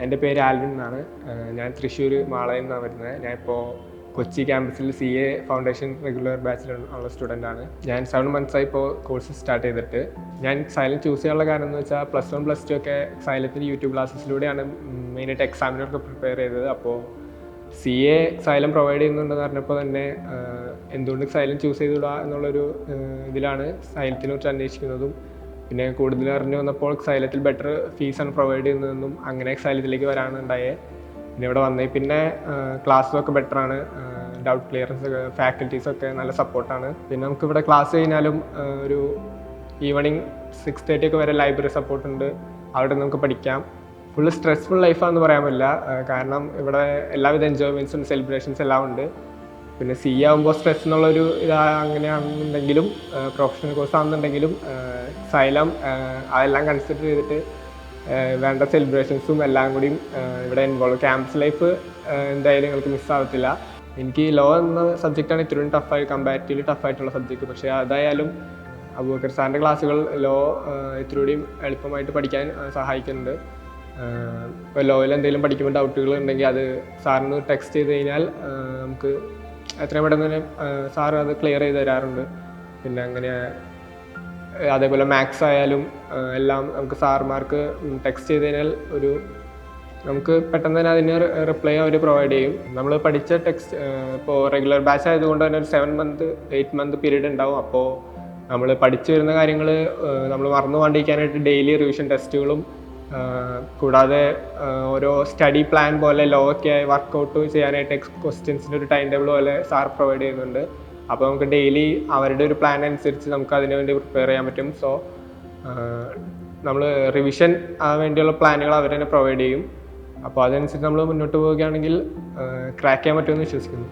എൻ്റെ പേര് ആൽവിൻ എന്നാണ്. ഞാൻ തൃശ്ശൂർ മാളയിൽ നിന്നാണ് വരുന്നത്. ഞാനിപ്പോൾ കൊച്ചി ക്യാമ്പസിൽ CA ഫൗണ്ടേഷൻ റെഗുലർ ബാച്ചിലുള്ള സ്റ്റുഡൻ്റാണ്. ഞാൻ 7 മന്ത്സായി ഇപ്പോൾ കോഴ്സ് സ്റ്റാർട്ട് ചെയ്തിട്ട്. ഞാൻ സൈലം ചൂസ് ചെയ്യാനുള്ള കാരണം എന്ന് വെച്ചാൽ +1 +2 ഒക്കെ സൈലത്തിൻ്റെ യൂട്യൂബ് ക്ലാസ്സസിലൂടെയാണ് മെയിനായിട്ട് എക്സാമിനൊക്കെ പ്രിപ്പയർ ചെയ്തത്. അപ്പോൾ CA സൈലം പ്രൊവൈഡ് ചെയ്യുന്നുണ്ടെന്ന് പറഞ്ഞപ്പോൾ തന്നെ എന്തുകൊണ്ട് സൈലം ചൂസ് ചെയ്തിടുക എന്നുള്ളൊരു ഇതിലാണ് സൈലത്തിനെക്കുറിച്ച് അന്വേഷിക്കുന്നതും. പിന്നെ കൂടുതൽ അറിഞ്ഞു വന്നപ്പോൾ സൈലത്തിൽ ബെറ്റർ ഫീസാണ് പ്രൊവൈഡ് ചെയ്യുന്നതെന്നും അങ്ങനെ സൈലത്തിലേക്ക് വരാനുണ്ടായേ. പിന്നെ ഇവിടെ വന്നേ പിന്നെ ക്ലാസ്സൊക്കെ ബെറ്ററാണ്, ഡൗട്ട് ക്ലിയറൻസ് ഫാക്കൽറ്റീസൊക്കെ നല്ല സപ്പോർട്ടാണ്. പിന്നെ നമുക്കിവിടെ ക്ലാസ് കഴിഞ്ഞാലും ഒരു ഈവനിങ് 6:30 ഒക്കെ വരെ ലൈബ്രറി സപ്പോർട്ടുണ്ട്. അവിടെ നമുക്ക് പഠിക്കാം. ഫുള്ള് സ്ട്രെസ്ഫുൾ ലൈഫാണെന്ന് പറയാൻ പറ്റില്ല, കാരണം ഇവിടെ എല്ലാവിധ എൻജോയ്മെൻറ്റ്സും സെലിബ്രേഷൻസ് എല്ലാം ഉണ്ട്. പിന്നെ CA ആകുമ്പോൾ സ്ട്രെസ് എന്നുള്ളൊരു അങ്ങനെയാണെന്നുണ്ടെങ്കിലും പ്രൊഫഷണൽ കോഴ്സ് ആണെന്നുണ്ടെങ്കിലും സൈലം അതെല്ലാം കൺസിഡർ ചെയ്തിട്ട് വേണ്ട സെലിബ്രേഷൻസും എല്ലാം കൂടിയും ഇവിടെ ഇൻവോൾവ്. ക്യാമ്പസ് ലൈഫ് എന്തായാലും നിങ്ങൾക്ക് മിസ്സാവത്തില്ല. എനിക്ക് ലോ എന്ന സബ്ജക്റ്റാണ് ഇത്രയും കമ്പാരിറ്റീവ്ലി ടഫായിട്ടുള്ള സബ്ജക്റ്റ്. പക്ഷേ അതായാലും അബൂബക്കർ സാറിൻ്റെ ക്ലാസ്സുകൾ ലോ ഇത്രയും എളുപ്പമായിട്ട് പഠിക്കാൻ സഹായിക്കുന്നുണ്ട്. ഇപ്പോൾ ലോയിൽ എന്തെങ്കിലും പഠിക്കുമ്പോൾ ഡൗട്ടുകൾ ഉണ്ടെങ്കിൽ അത് സാറിന് ടെക്സ്റ്റ് ചെയ്ത് കഴിഞ്ഞാൽ നമുക്ക് എത്രയും പെട്ടെന്ന് തന്നെ സാറ് അത് ക്ലിയർ ചെയ്ത് തരാറുണ്ട്. പിന്നെ അങ്ങനെ അതേപോലെ മാത്സ് ആയാലും എല്ലാം നമുക്ക് സാർമാർക്ക് ടെക്സ്റ്റ് ചെയ്ത് കഴിഞ്ഞാൽ നമുക്ക് പെട്ടെന്ന് തന്നെ അതിന് റിപ്ലൈ അവർ പ്രൊവൈഡ് ചെയ്യും. നമ്മൾ പഠിച്ച ടെക്സ്റ്റ് ഇപ്പോൾ റെഗുലർ ബാച്ച് ആയതുകൊണ്ട് തന്നെ ഒരു 7 മന്ത് 8 മന്ത് പീരീഡ് ഉണ്ടാവും. അപ്പോൾ നമ്മൾ പഠിച്ചു വരുന്ന കാര്യങ്ങൾ നമ്മൾ മറന്നു പോകാണ്ടിരിക്കാനായിട്ട് ഡെയിലി റിവിഷൻ ടെസ്റ്റുകളും കൂടാതെ ഓരോ സ്റ്റഡി പ്ലാൻ പോലെ ലോ ഒക്കെ വർക്കൗട്ട് ചെയ്യാനായിട്ട് ക്വസ്റ്റ്യൻസിൻ്റെ ഒരു ടൈം ടേബിൾ പോലെ സാർ പ്രൊവൈഡ് ചെയ്യുന്നുണ്ട്. അപ്പോൾ നമുക്ക് ഡെയിലി അവരുടെ ഒരു പ്ലാൻ അനുസരിച്ച് നമുക്ക് അതിനു വേണ്ടി പ്രിപ്പയർ ചെയ്യാൻ പറ്റും. സോ നമ്മൾ റിവിഷൻ വേണ്ടിയുള്ള പ്ലാനുകൾ അവർ തന്നെ പ്രൊവൈഡ് ചെയ്യും. അപ്പോൾ അതനുസരിച്ച് നമ്മൾ മുന്നോട്ട് പോവുകയാണെങ്കിൽ ക്രാക്ക് ചെയ്യാൻ പറ്റുമെന്ന് വിശ്വസിക്കുന്നു.